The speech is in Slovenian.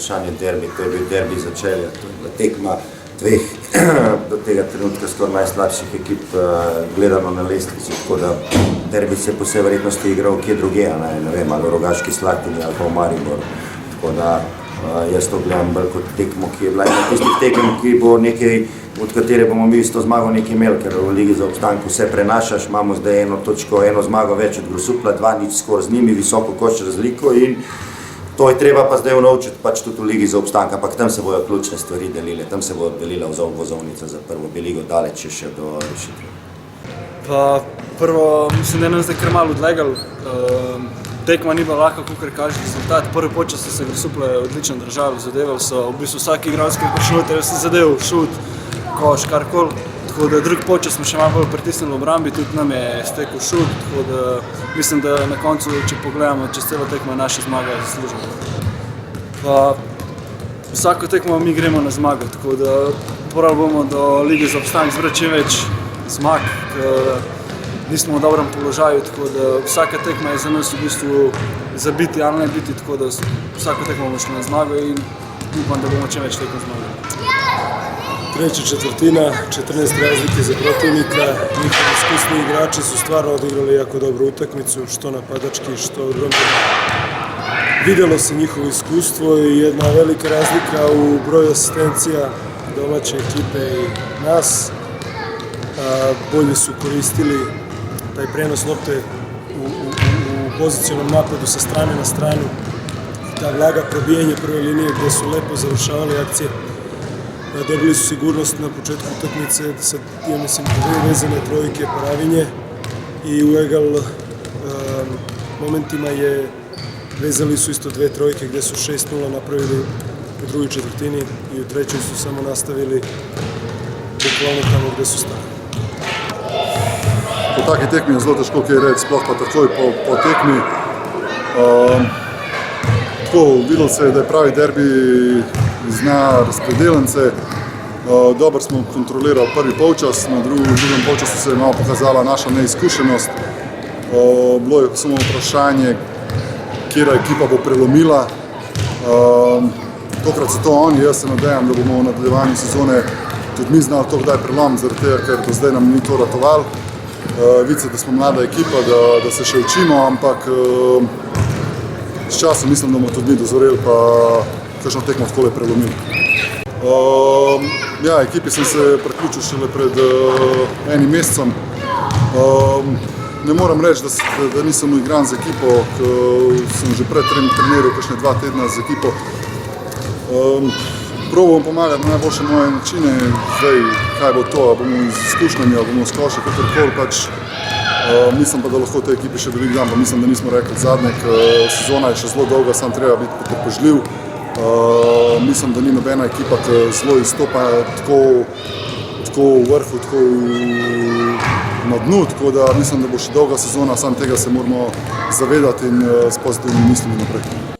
vprašanje derbi, to je bil derbi Začelja, to je bila tekma dveh do tega trenutka skoraj najslabših ekip gledano na lestvici, tako da derbi se po vsej verjetnosti igral kje druge, ne vem, ali v Rogaški Slatini ali pa v Mariboru, tako da jaz to gledam bolj kot tekmo, ki je bila ena tistih tekem, ki bo nekaj, od katere bomo mi s to zmago nekaj imeli, ker v Ligi za obstanek vse prenašaš, imamo zdaj eno točko, eno zmago več od Grosuplja, 2-0 skoraj z njimi, visoko koš razliko in to je treba pa zdaj unovčiti pač tudi v Ligi za obstanek, ampak tam se bojo ključne stvari delile, tam se bo delila vozovnica za prvo B-ligo, daleč je še do rešitve. Pa prvo, mislim, da je nam zdaj kar malo odlegal. Tekma ni bila lahka, kakor kaže rezultat. Prvi počas so se Grosuplje odlično držali, zadevali so, v bistvu vsak igralec, ki je prišel, ter se zadev, šut, koš, karkoli. Tako da drugi počas smo še malo bolj pritisnili v obrambi, tudi nam je stekel šut, tako da mislim, da na koncu, če pogledamo, čez celo tekmo je naša zmaga zaslužena. Pa vsako tekmo mi gremo na zmago, tako da morali bomo do Lige za obstanek zbrati čim več zmag, nismo v dobrem položaju, tako da vsaka tekma je za nas v bistvu za biti ali ne biti, tako da vsako tekmo bomo šli na zmago in upam, da bomo čim več tekmo zmagali. Treća četvrtina, 14 razlike za protivnika, njihovi iskusni igrači su stvarno odigrali jako dobru utakmicu, što napadački, što odbrambeno. Vidjelo se njihovo iskustvo i jedna velika razlika u broju asistencija domaće ekipe i nas. Bolje su koristili taj prenos lopte u pozicionom napadu sa strane na stranu. Ta vlaga probijanje prve linije gdje su lepo završavali akcije. Dobili su sigurnost na početku utakmice, sad ja mislim dvije vezane trojke Paravinje i u egal momentima vezali su isto dve trojke gdje su 6-0 napravili u drugoj četvrtini i u trećoj su samo nastavili bukvalno tamo gdje su stali. Po taki tekmi je zelo težko kaj reči, sploh pa takoj po tekmi. Videlo se je, da je pravi derbi, zna razpredelence. Dobro smo kontrolirali prvi polčas, na drugem polčasu se je malo pokazala naša neizkušenost. Bilo je samo vprašanje, katera ekipa bo prelomila. Tokrat so to oni, jaz se nadejam, da bomo v nadaljevanju sezone tudi mi znali to kdaj prelomiti, zaradi tega, ker do zdaj nam ni to ratovalo. Vidi se, da smo mlada ekipa, da se še učimo, ampak s časom mislim, da bomo tudi mi dozoreli, pa kakšno tekmo takole prelomili. Ja, ekipi sem se priključil šele pred enim mesecem. Ne moram reči, da nisem igran z ekipo, sem že pred treniral kakšne 2 tedna z ekipo. Probam pomagati na najboljše moje načine, zdaj kaj bo to, ali bomo z izkušnjami, ali bomo s koši, kakorkoli pač. Mislim pa, da lahko te ekipi še veliko dam, pa mislim, da nismo rekli zadnjeg. Sezona je še zelo dolga, sam treba biti potrpežljiv. Mislim, da ni nobena ekipa, ki zelo izstopa tako v vrhu, tako na dnu, tako da mislim, da bo še dolga sezona, sam tega se moramo zavedati in s pozitivnimi mislimi naprej.